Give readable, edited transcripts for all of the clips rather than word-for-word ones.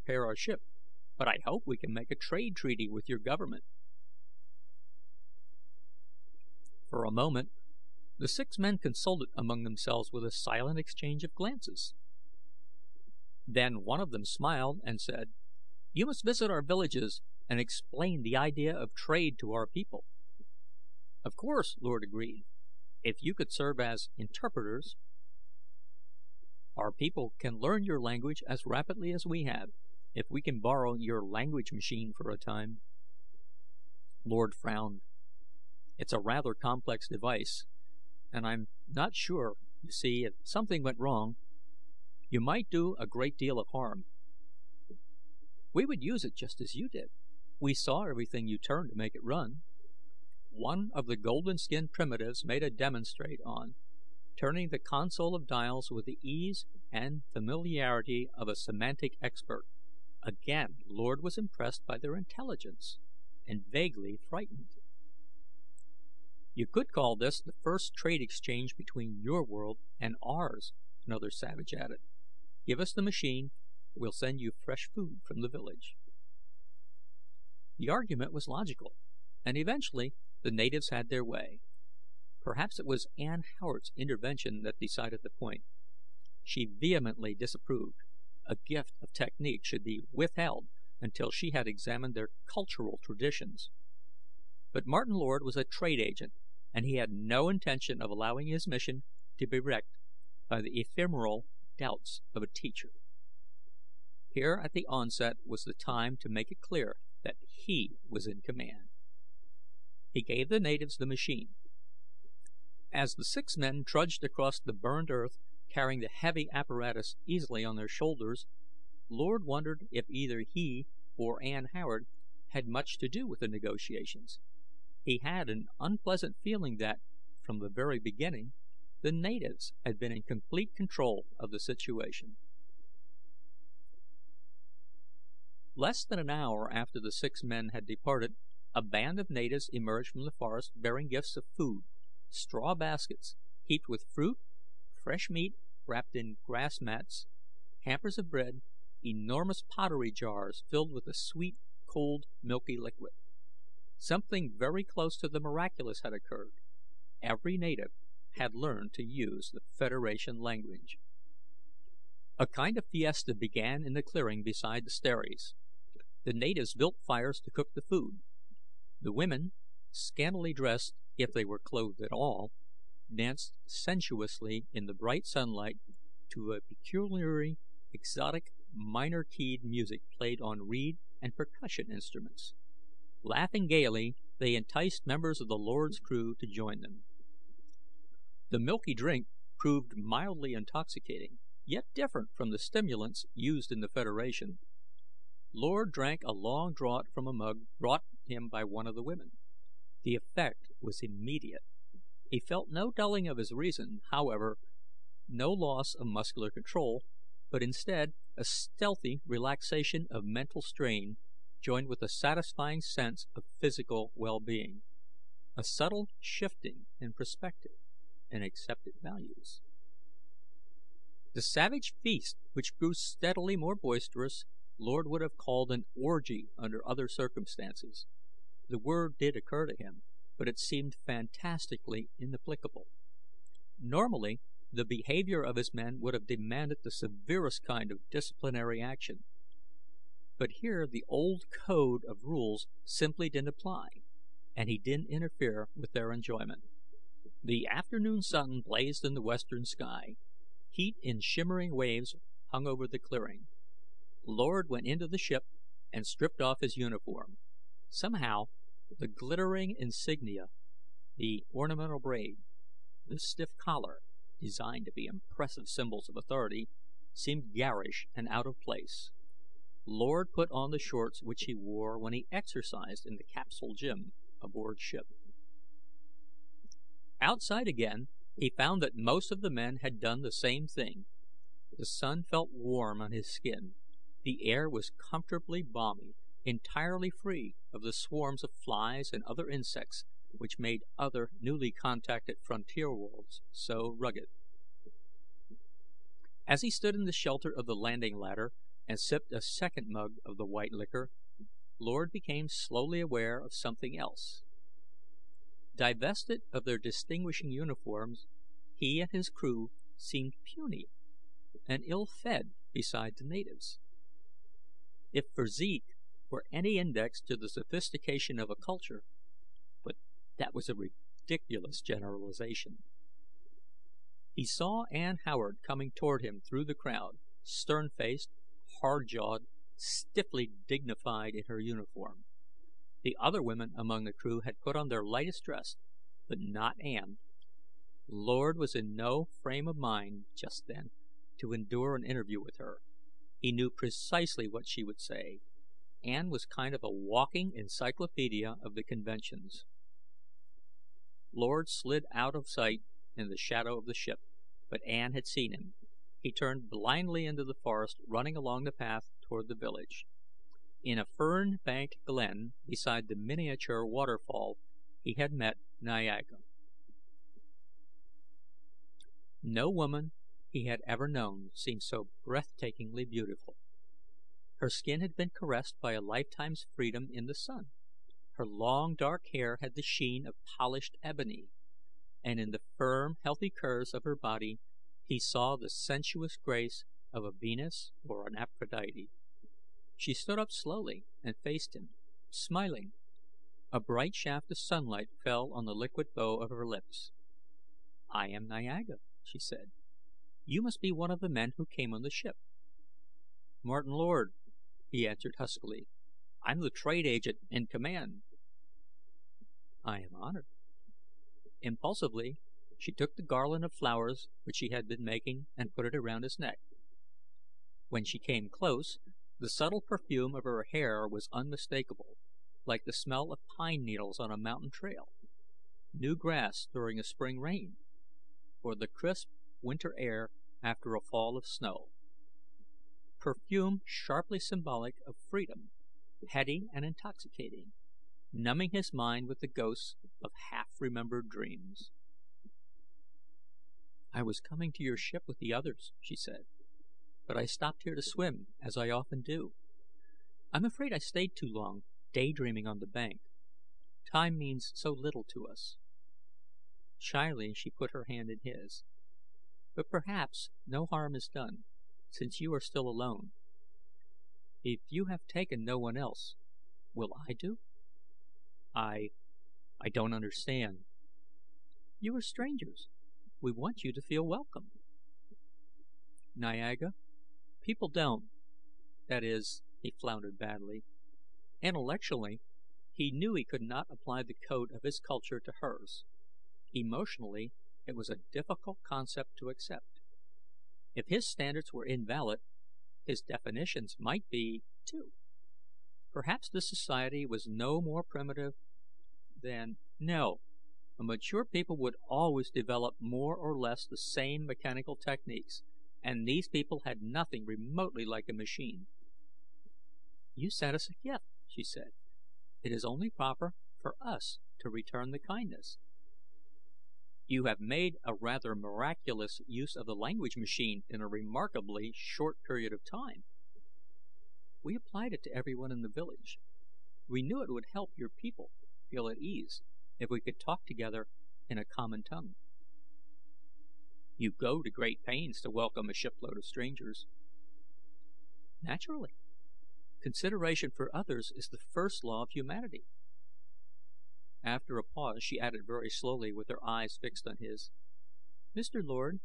repair our ship, but I hope we can make a trade treaty with your government." For a moment the six men consulted among themselves with a silent exchange of glances. Then one of them smiled and said, "You must visit our villages and explain the idea of trade to our people." "Of course," Lord agreed, "if you could serve as interpreters." "Our people can learn your language as rapidly as we have, if we can borrow your language machine for a time." Lord frowned. "It's a rather complex device, and I'm not sure. You see, if something went wrong, you might do a great deal of harm." "We would use it just as you did. We saw everything you turned to make it run." One of the golden skinned primitives made a demonstrate on, turning the console of dials with the ease and familiarity of a semantic expert. Again Lord was impressed by their intelligence, and vaguely frightened. "You could call this the first trade exchange between your world and ours," another savage added. "Give us the machine, we'll send you fresh food from the village." The argument was logical, and eventually the natives had their way. Perhaps it was Ann Howard's intervention that decided the point. She vehemently disapproved. A gift of technique should be withheld until she had examined their cultural traditions. But Martin Lord was a trade agent, and he had no intention of allowing his mission to be wrecked by the ephemeral doubts of a teacher. Here at the onset was the time to make it clear that he was in command. He gave the natives the machine. As the six men trudged across the burned earth, carrying the heavy apparatus easily on their shoulders, Lord wondered if either he or Ann Howard had much to do with the negotiations. He had an unpleasant feeling that, from the very beginning, the natives had been in complete control of the situation. Less than an hour after the six men had departed, a band of natives emerged from the forest bearing gifts of food, straw baskets heaped with fruit, fresh meat wrapped in grass mats, hampers of bread, enormous pottery jars filled with a sweet, cold, milky liquid. Something very close to the miraculous had occurred. Every native had learned to use the Federation language. A kind of fiesta began in the clearing beside the stæres. The natives built fires to cook the food. The women, scantily dressed if they were clothed at all, danced sensuously in the bright sunlight to a peculiarly exotic minor-keyed music played on reed and percussion instruments. Laughing gaily, they enticed members of the Lord's crew to join them. The milky drink proved mildly intoxicating, yet different from the stimulants used in the Federation. Lord drank a long draught from a mug brought him by one of the women. The effect was immediate. He felt no dulling of his reason, however, no loss of muscular control, but instead a stealthy relaxation of mental strain, joined with a satisfying sense of physical well-being, a subtle shifting in perspective and accepted values. The savage feast, which grew steadily more boisterous, Lord would have called an orgy under other circumstances. The word did occur to him, but it seemed fantastically inapplicable. Normally, the behavior of his men would have demanded the severest kind of disciplinary action. But here the old code of rules simply didn't apply, and he didn't interfere with their enjoyment. The afternoon sun blazed in the western sky. Heat in shimmering waves hung over the clearing. Lord went into the ship and stripped off his uniform. Somehow, the glittering insignia, the ornamental braid, the stiff collar, designed to be impressive symbols of authority, seemed garish and out of place. Lord put on the shorts which he wore when he exercised in the capsule gym aboard ship. Outside again, he found that most of the men had done the same thing. The sun felt warm on his skin. The air was comfortably balmy, entirely free of the swarms of flies and other insects which made other newly contacted frontier worlds so rugged. As he stood in the shelter of the landing ladder, and sipped a second mug of the white liquor, Lord became slowly aware of something else. Divested of their distinguishing uniforms, he and his crew seemed puny and ill-fed beside the natives. If physique were any index to the sophistication of a culture, but that was a ridiculous generalization. He saw Ann Howard coming toward him through the crowd, stern-faced, hard-jawed, stiffly dignified in her uniform. The other women among the crew had put on their lightest dress, but not Ann. Lord was in no frame of mind, just then, to endure an interview with her. He knew precisely what she would say. Ann was kind of a walking encyclopedia of the conventions. Lord slid out of sight in the shadow of the ship, but Ann had seen him. He turned blindly into the forest, running along the path toward the village. In a fern-banked glen beside the miniature waterfall, he had met Niaga. No woman he had ever known seemed so breathtakingly beautiful. Her skin had been caressed by a lifetime's freedom in the sun. Her long dark hair had the sheen of polished ebony, and in the firm, healthy curves of her body he saw the sensuous grace of a Venus or an Aphrodite. She stood up slowly and faced him, smiling. A bright shaft of sunlight fell on the liquid bow of her lips. "I am Niaga," she said. "You must be one of the men who came on the ship." "Martin Lord," he answered huskily. "I'm the trade agent in command." "I am honored." Impulsively, she took the garland of flowers which she had been making and put it around his neck. When she came close, the subtle perfume of her hair was unmistakable, like the smell of pine needles on a mountain trail, new grass during a spring rain, or the crisp winter air after a fall of snow. Perfume sharply symbolic of freedom, heady and intoxicating, numbing his mind with the ghosts of half-remembered dreams. "I was coming to your ship with the others," she said, "but I stopped here to swim, as I often do. I'm afraid I stayed too long, daydreaming on the bank. Time means so little to us." Shyly she put her hand in his. "But perhaps no harm is done, since you are still alone. If you have taken no one else, will I do?" I don't understand." "You are strangers. We want you to feel welcome." "Niaga, people don't that is," he floundered badly. Intellectually, he knew he could not apply the code of his culture to hers. Emotionally, it was a difficult concept to accept. If his standards were invalid, his definitions might be, too. Perhaps this society was no more primitive than no, a mature people would always develop more or less the same mechanical techniques, and these people had nothing remotely like a machine. "You sent us a gift," she said. "It is only proper for us to return the kindness." "You have made a rather miraculous use of the language machine in a remarkably short period of time." "We applied it to everyone in the village. We knew it would help your people feel at ease if we could talk together in a common tongue." "You go to great pains to welcome a shipload of strangers." "Naturally. Consideration for others is the first law of humanity." After a pause she added very slowly, with her eyes fixed on his, "Mr. Lord,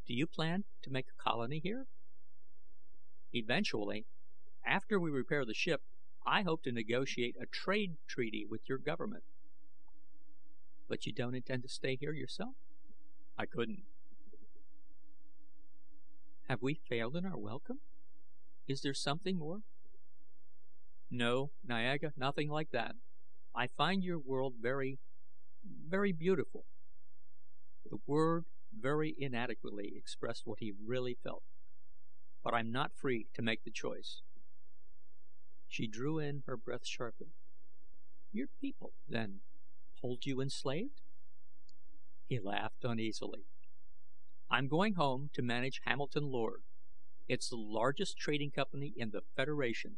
do you plan to make a colony here?" "Eventually. After we repair the ship, I hope to negotiate a trade treaty with your government." "But you don't intend to stay here yourself?" "I couldn't." "Have we failed in our welcome? Is there something more?" "No, Niaga, nothing like that. I find your world very beautiful." The word very inadequately expressed what he really felt. "But I'm not free to make the choice." She drew in her breath sharply. "Your people, then, hold you enslaved?" He laughed uneasily. "I'm going home to manage Hamilton Lord. It's the largest trading company in the Federation.